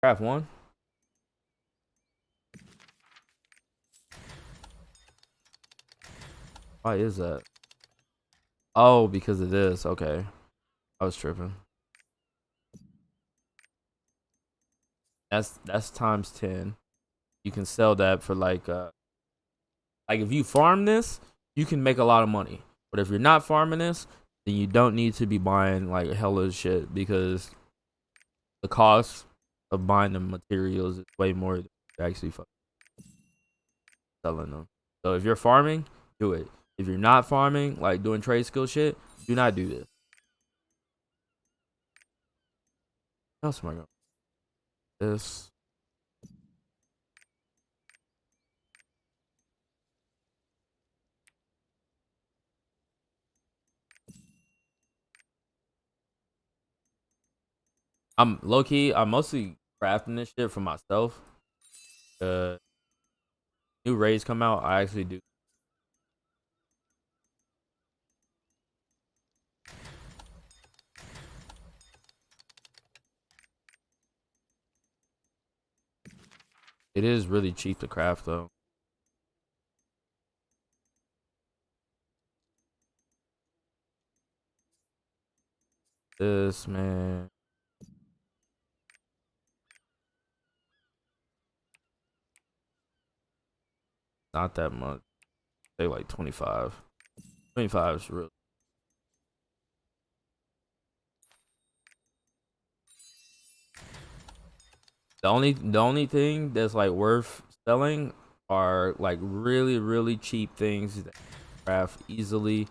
Craft one. Why is that? Oh, because of this. Okay. I was tripping. That's times 10. You can sell that for like if you farm this, you can make a lot of money. But if you're not farming this, then you don't need to be buying like hella shit because the cost of buying the materials is way more than actually selling them. So if you're farming, do it. If you're not farming, like doing trade skill shit, do not do this. What else am I going? This. I'm low key. I'm mostly crafting this shit for myself. New raids come out, I actually do. It is really cheap to craft though. This man, not that much. Say like 25. 25 is real. The only thing that's like worth selling are like really cheap things that craft easily,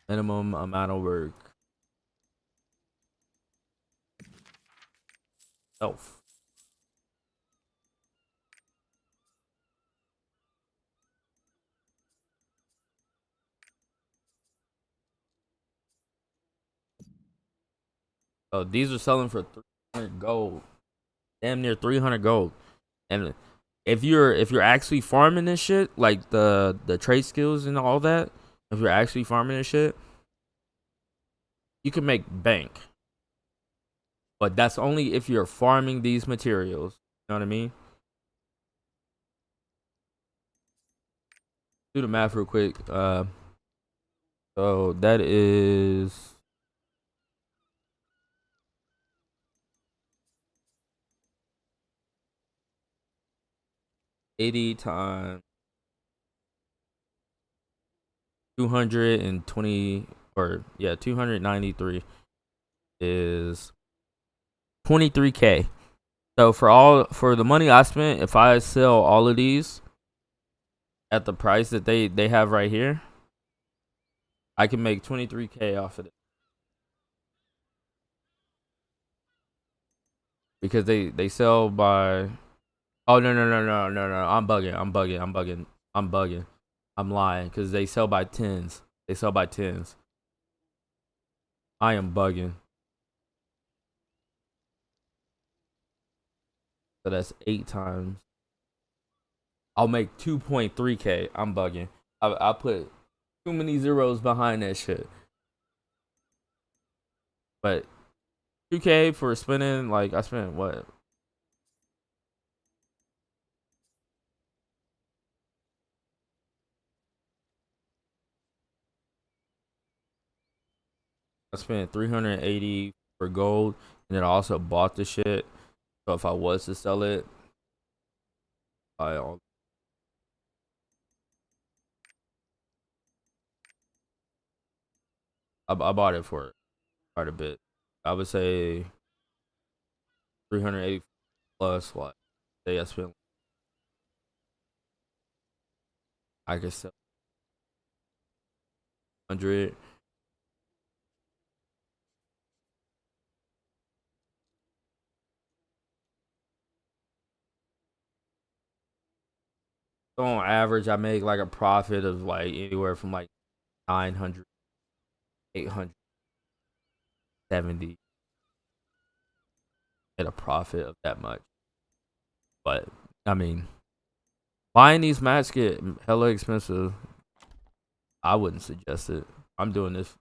minimum amount of work. Elf. So these are selling for 300 gold. Damn near 300 gold. And if you're actually farming this shit, like the trade skills and all that, if you're actually farming this shit, you can make bank. But that's only if you're farming these materials. You know what I mean? Do the math real quick. So that is 80 times 220, or yeah, 293 is 23K. So for the money I spent, if I sell all of these at the price that they have right here, I can make 23K off of it. Because they sell by. Oh, no. I'm bugging. I'm lying because they sell by tens. They sell by tens. I am bugging. So that's 8 times. I'll make 2.3K. I'm bugging. I put too many zeros behind that shit. But 2K for spending, like, I spent what? I spent 380 for gold, and then I also bought the shit. So if I was to sell it, I bought it for quite a bit. I would say 380 plus. Like, say I spent, I could sell 100. So on average, I make like a profit of like anywhere from like 900, 870 at a profit of that much. But I mean, buying these mats get hella expensive. I wouldn't suggest it. I'm doing this for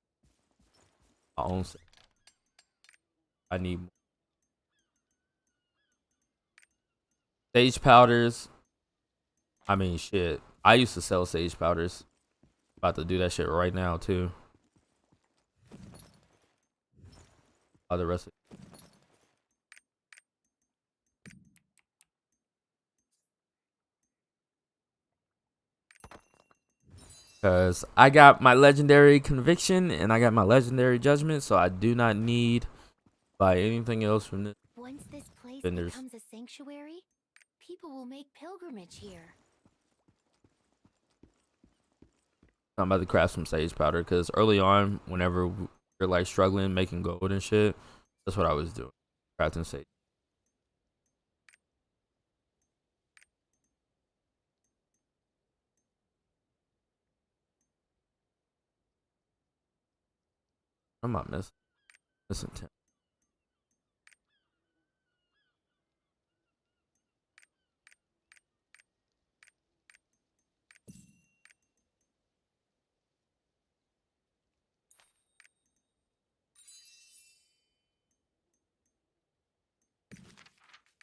my own sake. I need. Sage powders. I mean, shit. I used to sell sage powders. About to do that shit right now too. Other rest. Because I got my legendary conviction and I got my legendary judgment, so I do not need to buy anything else from this. Once this place vendors. becomes a sanctuary, people will make pilgrimage here. I'm about to craft some sage powder because early on, whenever we're like struggling making gold and shit, that's what I was doing, crafting sage. I'm not missing 10.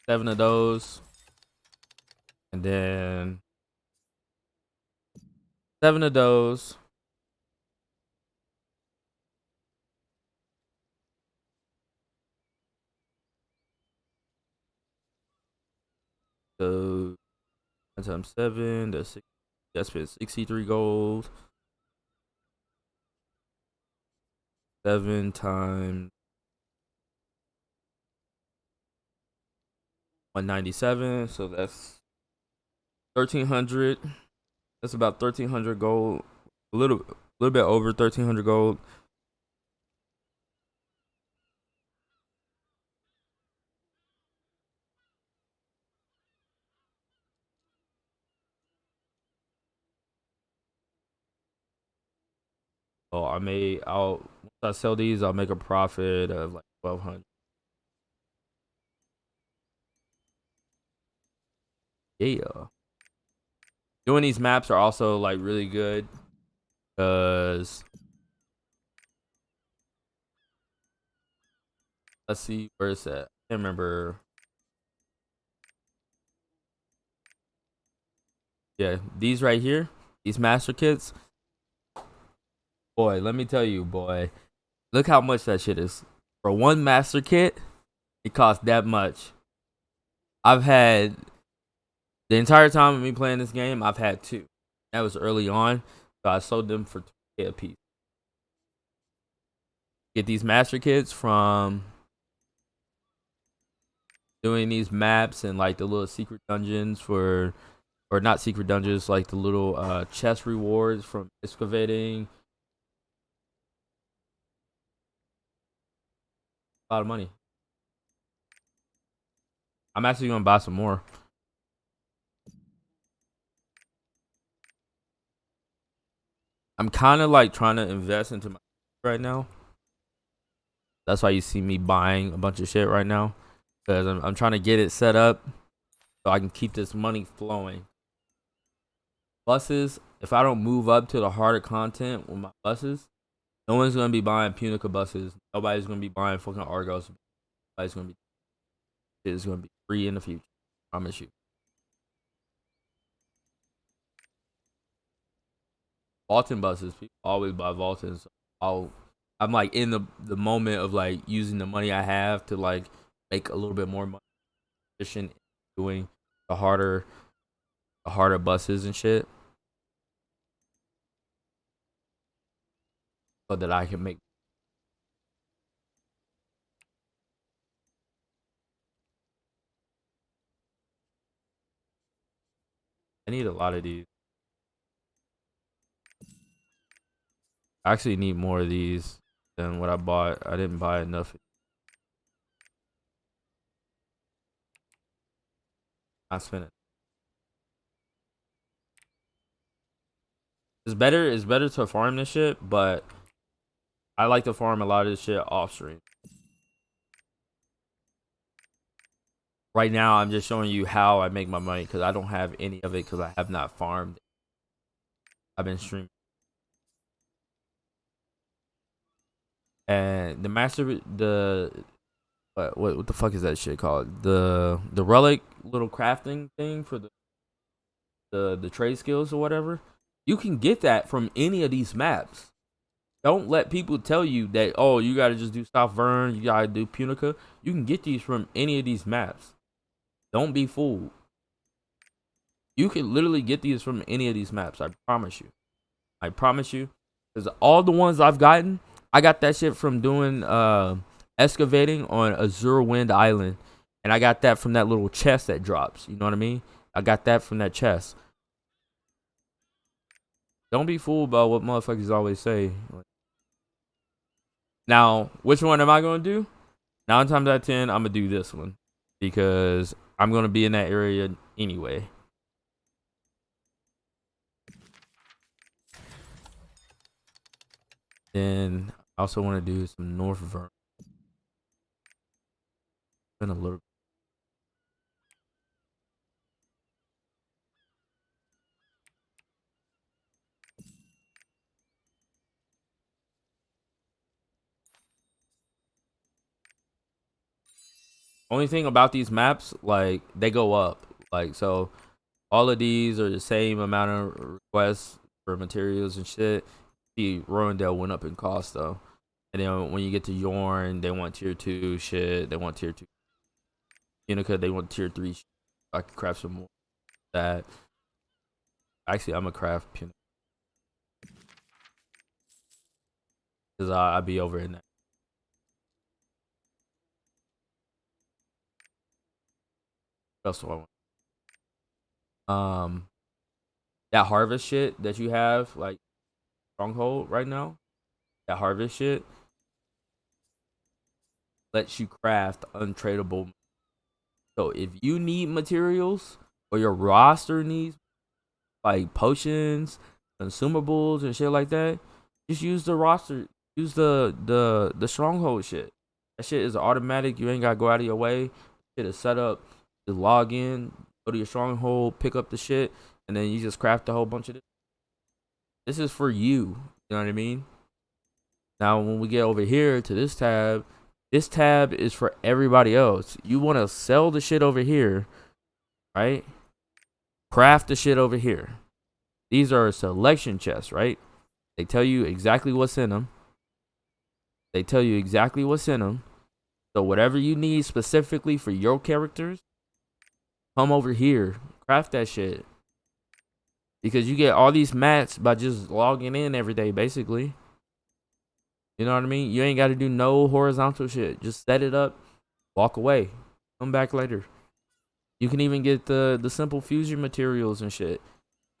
Seven of those, and then seven of those. So 9 times 7, that's 6. That's been 63 gold. 7 times 197, so that's 1300. That's about 1300 gold. A little bit over 1300 gold. So once I sell these, I'll make a profit of like 1200. Yeah. Doing these maps are also like really good because let's see where it's at. I can't remember. Yeah, these right here, these master kits. Boy, let me tell you, boy, look how much that shit is. For one master kit, it costs that much. I've had the entire time of me playing this game, I've had two. That was early on, so I sold them for 2K a piece. Get these master kits from doing these maps and like the little secret dungeons for, or not secret dungeons, like the little chest rewards from excavating. A lot of money. I'm actually gonna buy some more. I'm kind of like trying to invest into my right now. That's why you see me buying a bunch of shit right now, because I'm trying to get it set up so I can keep this money flowing. Buses, if I don't move up to the harder content with my buses, no one's gonna be buying Punica buses. Nobody's gonna be buying fucking Argos. Nobody's gonna be. It's gonna be free in the future. I promise you. Vaulting buses, people always buy Vaultons. So I'm like in the moment of like using the money I have to like make a little bit more money efficient doing the harder buses and shit, so that I can make. I need a lot of these. I actually need more of these than what I bought. I didn't buy enough. I spent it. It's better to farm this shit, but I like to farm a lot of this shit off stream. Right now, I'm just showing you how I make my money because I don't have any of it because I have not farmed. I've been streaming, and the what the fuck is that shit called? The relic little crafting thing for the trade skills or whatever, you can get that from any of these maps. Don't let people tell you that, oh, you gotta just do South Vern, you gotta do Punica. You can get these from any of these maps. Don't be fooled. You can literally get these from any of these maps. I promise you. I promise you. Because all the ones I've gotten, I got that shit from doing excavating on Azure Wind Island. And I got that from that little chest that drops. You know what I mean? I got that from that chest. Don't be fooled by what motherfuckers always say. Now, which one am I going to do? 9 times out of 10, I'm going to do this one. Because I'm going to be in that area anyway. Then I also want to do some North Vern. Been a little. Only thing about these maps, like, they go up. Like, so all of these are the same amount of requests for materials and shit. See, Rowendale went up in cost though. And then when you get to Yorn, they want tier 2 shit. They want tier 2. Unica, they want tier 3 shit. I can craft some more of that. Actually, I'm gonna craft Punica. Because I'll be over in that. What else do I want? That harvest shit that you have, like Stronghold right now, that harvest shit lets you craft untradeable. So if you need materials or your roster needs like potions, consumables, and shit like that, just use the roster. Use the Stronghold shit. That shit is automatic. You ain't gotta go out of your way. Shit is set up. You log in, go to your Stronghold, pick up the shit, and then you just craft a whole bunch of this. This is for you. You know what I mean? Now, when we get over here to this tab is for everybody else. You want to sell the shit over here, right? Craft the shit over here. These are selection chests, right? They tell you exactly what's in them. So whatever you need specifically for your characters, come over here. Craft that shit. Because you get all these mats by just logging in every day, basically. You know what I mean? You ain't got to do no horizontal shit. Just set it up, walk away, come back later. You can even get the simple fusion materials and shit.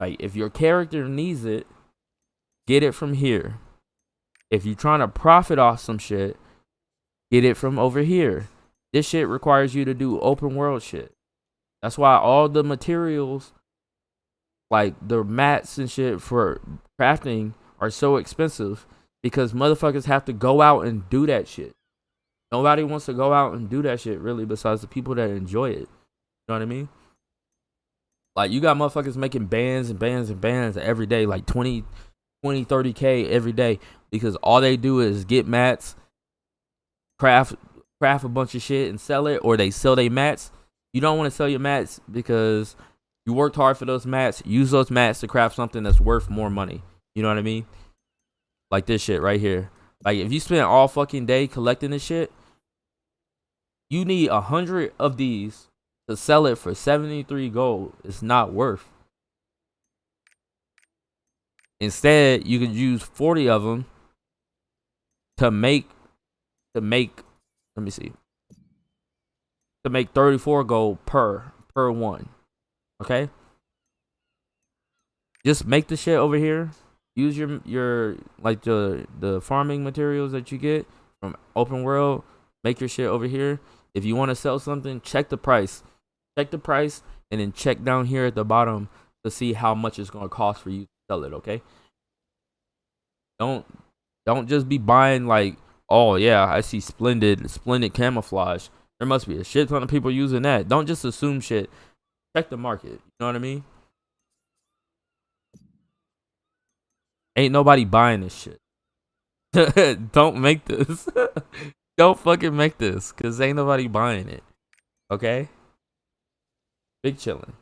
Like, if your character needs it, get it from here. If you're trying to profit off some shit, get it from over here. This shit requires you to do open world shit. That's why all the materials, like the mats and shit for crafting, are so expensive. Because motherfuckers have to go out and do that shit. Nobody wants to go out and do that shit, really, besides the people that enjoy it. You know what I mean? Like, you got motherfuckers making bands and bands and bands every day, like 20, 30K every day. Because all they do is get mats, craft a bunch of shit and sell it, or they sell their mats. You don't want to sell your mats because you worked hard for those mats. Use those mats to craft something that's worth more money. You know what I mean? Like this shit right here. Like, if you spend all fucking day collecting this shit, you need 100 of these to sell it for 73 gold. It's not worth. Instead, you could use 40 of them to make let me see, to make 34 gold per one. Okay? Just make the shit over here. Use your like the farming materials that you get from open world. Make your shit over here. If you want to sell something, check the price. Check the price and then check down here at the bottom to see how much it's gonna cost for you to sell it, okay? Don't just be buying like, oh yeah, I see splendid camouflage. There must be a shit ton of people using that. Don't just assume shit. Check the market. You know what I mean? Ain't nobody buying this shit. Don't make this. Don't fucking make this, cause ain't nobody buying it. Okay? Big chilling.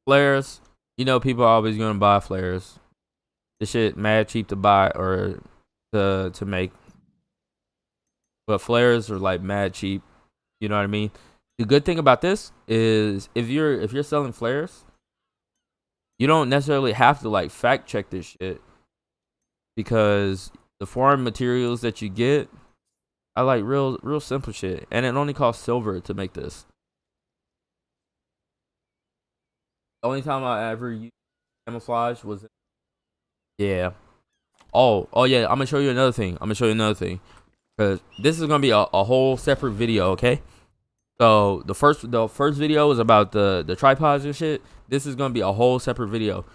Flares, you know, people are always gonna buy flares. This shit mad cheap to buy or to make, but flares are like mad cheap. You know what I mean? The good thing about this is if you're selling flares, you don't necessarily have to like fact check this shit because the foreign materials that you get are like real simple shit, and it only costs silver to make this. The only time I ever used camouflage was yeah. Oh yeah. I'm gonna show you another thing. Because this is gonna be a whole separate video. Okay. So the first video was about the tripods and shit. This is gonna be a whole separate video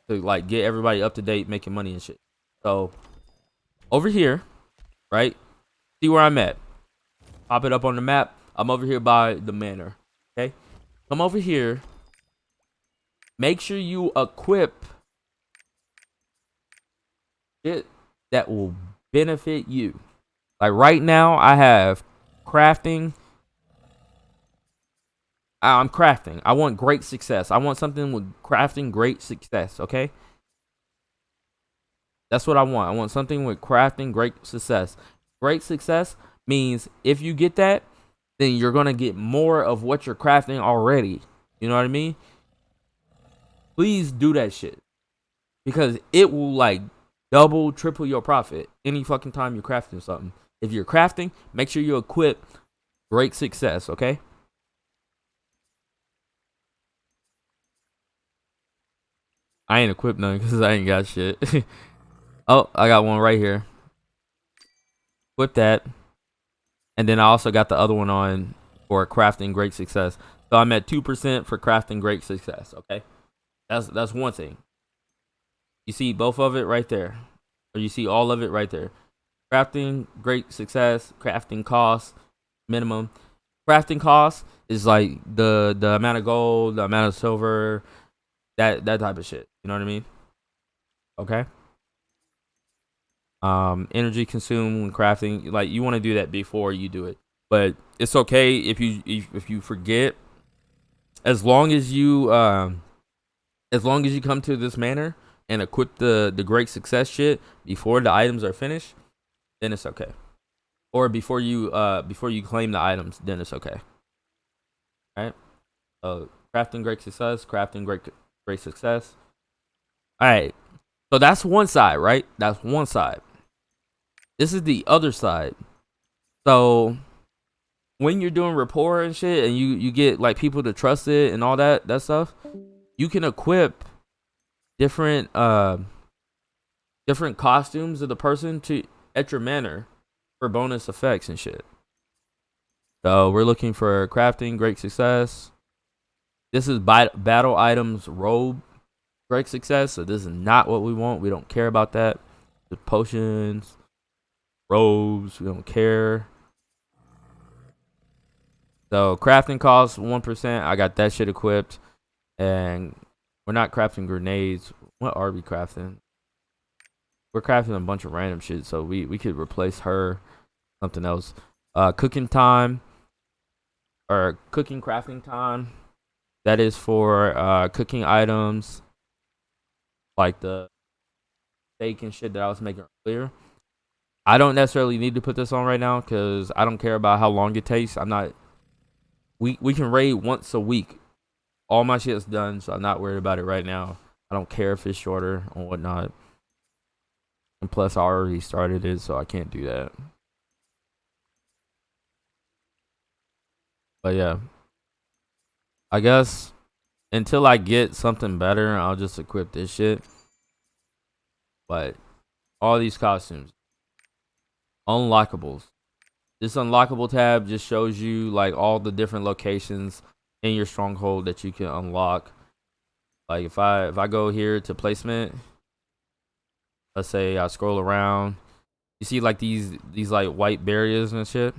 to like get everybody up to date making money and shit. So over here, right? See where I'm at. Pop it up on the map. I'm over here by the manor. Okay. Come over here. Make sure you equip it that will benefit you. Like right now, I have crafting. I'm crafting. I want great success. I want something with crafting great success. Okay. That's what I want. I want something with crafting great success. Great success means if you get that, then you're going to get more of what you're crafting already. You know what I mean? Please do that shit. Because it will like double, triple your profit any fucking time you're crafting something. If you're crafting, make sure you equip great success, okay? I ain't equipped none because I ain't got shit. Oh, I got one right here. Equip that. And then I also got the other one on for crafting great success. So I'm at 2% for crafting great success, okay? That's one thing. You see both of it right there. Or you see all of it right there. Crafting great success, crafting cost, minimum. Crafting cost is like the amount of gold, the amount of silver, that type of shit. You know what I mean? Okay. Energy consumed when crafting, like you want to do that before you do it, but it's okay if you forget, as long as you come to this manor and equip the great success shit before the items are finished, then it's okay. Or before you claim the items, then it's okay. All right. Crafting great success, crafting great success. All right. So that's one side, right? That's one side. This is the other side. So when you're doing rapport and shit, and you get like people to trust it and all that stuff, you can equip different different costumes of the person to at your manor for bonus effects and shit. So we're looking for crafting great success. This is battle items robe great success. So this is not what we want. We don't care about that. The potions, robes, we don't care. So crafting costs 1%. I got that shit equipped. And we're not crafting grenades. What are we crafting? We're crafting a bunch of random shit. So we could replace her something else. Cooking time or cooking crafting time. That is for cooking items like the steak and shit that I was making earlier. I don't necessarily need to put this on right now because I don't care about how long it takes. I'm not. We can raid once a week. All my shit's done, so I'm not worried about it right now. I don't care if it's shorter or whatnot. And plus, I already started it, so I can't do that. But yeah, I guess until I get something better, I'll just equip this shit. But all these costumes, unlockables. This unlockable tab just shows you like all the different locations in your stronghold that you can unlock. Like if I go here to placement, let's say I scroll around, you see like these like white barriers and shit.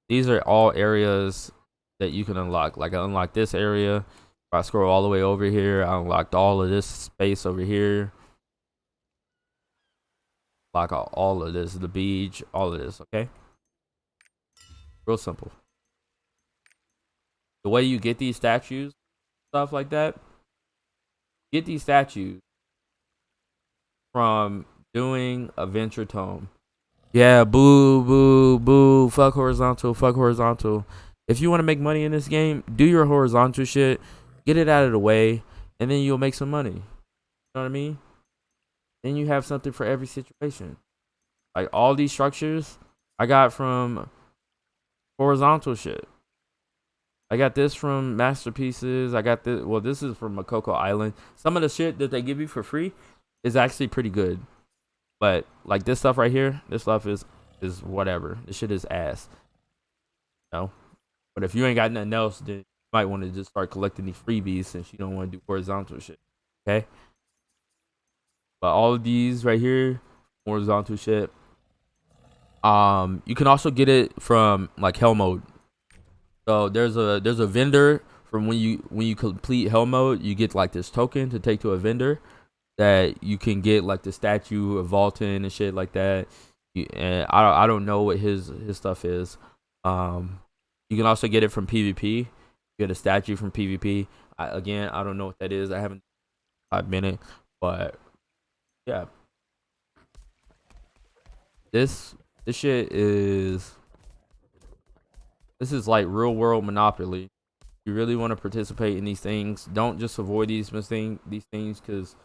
These are all areas that you can unlock. Like I unlock this area, If I scroll all the way over here, I unlocked all of this space over here. Lock out all of this, the beach, all of this, okay? Real simple. The way you get these statues, stuff like that, get these statues from doing Adventure Tome. Yeah, boo, boo, boo. Fuck horizontal, fuck horizontal. If you want to make money in this game, do your horizontal shit, get it out of the way, and then you'll make some money. You know what I mean? Then you have something for every situation. Like all these structures I got from horizontal shit. I got this from Masterpieces. I got this. Well, this is from Makoko Island. Some of the shit that they give you for free is actually pretty good. But like this stuff right here, this stuff is whatever. This shit is ass. You know? But if you ain't got nothing else, then you might want to just start collecting these freebies since you don't want to do horizontal shit. Okay? But all of these right here, horizontal shit. You can also get it from like hell mode. So there's a vendor from when you complete hell mode, you get like this token to take to a vendor that you can get like the statue of Vaulton and shit like that. And I don't know what his stuff is. You can also get it from PvP. Get a statue from PvP. Again, I don't know what that is. I haven't 5 minute, but yeah, this shit is. This is like real world Monopoly. You really want to participate in these things. Don't just avoid these things because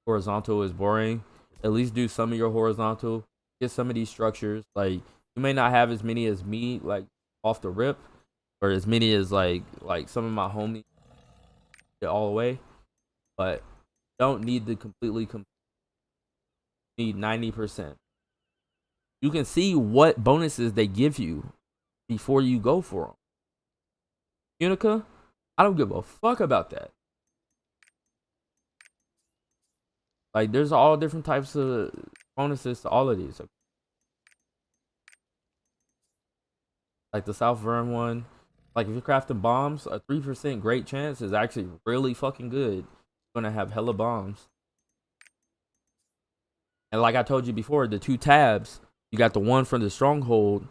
horizontal is boring. At least do some of your horizontal. Get some of these structures. Like you may not have as many as me, like off the rip, or as many as like some of my homies get all the way. But don't need to completely need 90%. You can see what bonuses they give you before you go for them. Unica, I don't give a fuck about that. Like, there's all different types of bonuses to all of these. Like the South Vern one. Like, if you're crafting bombs, a 3% great chance is actually really fucking good. You're gonna have hella bombs. And like I told you before, the 2 tabs, you got the one from the Stronghold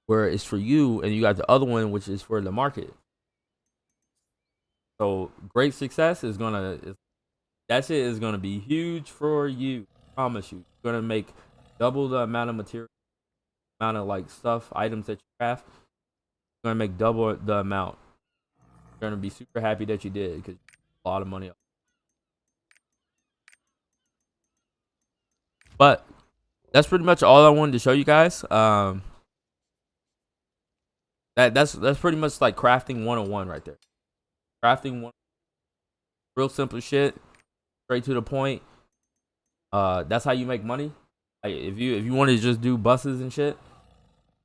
where it's for you, and you got the other one which is for the market. So great success is that shit is gonna be huge for you. I promise you. You're gonna make double the amount of material, amount of like stuff, items that you craft. You're gonna make double the amount. You're gonna be super happy that you did because a lot of money. But that's pretty much all I wanted to show you guys. That's pretty much like crafting 101 right there. Crafting one, real simple shit, straight to the point. That's how you make money. Like if you want to just do buses and shit,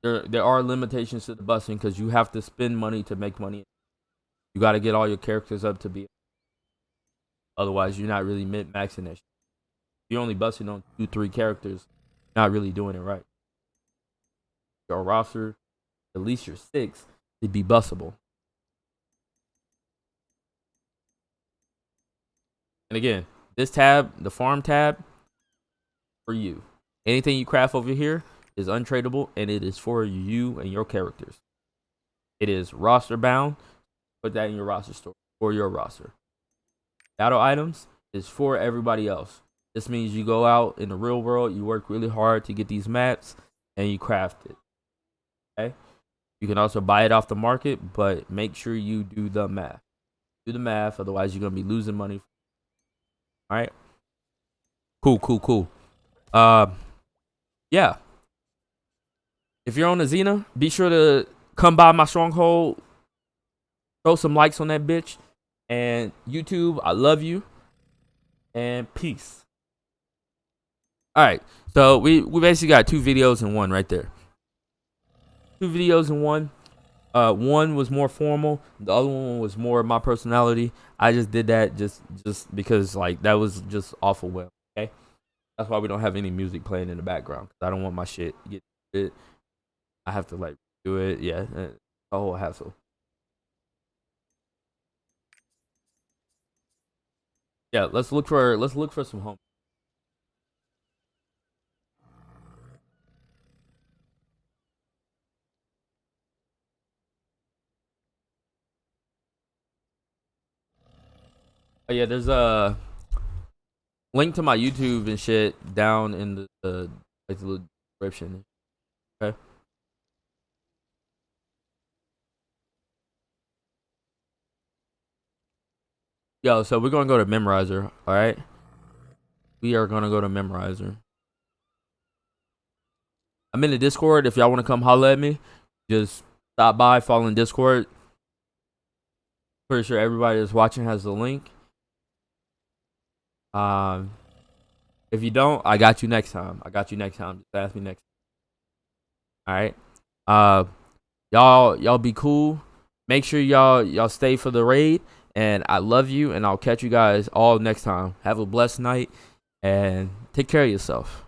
there are limitations to the busing because you have to spend money to make money. You got to get all your characters up to be. Otherwise, you're not really maxing that shit. If you're only busting on 2-3 characters, you're not really doing it right. Your roster, at least your 6, to be bustable. And again, this tab, the farm tab, for you. Anything you craft over here is untradeable, and it is for you and your characters. It is roster bound. Put that in your roster store for your roster. Battle items is for everybody else. This means you go out in the real world, you work really hard to get these maps, and you craft it. Okay? You can also buy it off the market, but make sure you do the math. Do the math, otherwise you're gonna be losing money. All right. Cool. Yeah. If you're on the Xena, be sure to come by my Stronghold. Throw some likes on that bitch. And YouTube, I love you. And peace. Alright. So we basically got 2 videos in one right there. 2 videos in one. One was more formal. The other one was more my personality. I just did that just because like that was just awful well. Okay. That's why we don't have any music playing in the background. Cause I don't want my shit to get it. I have to like do it. Yeah. A whole hassle. Yeah, let's look for some home. Oh yeah, there's a link to my YouTube and shit down in the description. Okay. Yo, so we're gonna go to Memorizer. All right. We are gonna go to Memorizer. I'm in the Discord. If y'all want to come holla at me, just stop by, follow in Discord. Pretty sure everybody that's watching has the link. Um, if you don't, I got you next time. I got you next time. Just ask me next. All right. Uh, y'all be cool. Make sure y'all stay for the raid. And I love you. And I'll catch you guys all next time. Have a blessed night and take care of yourself.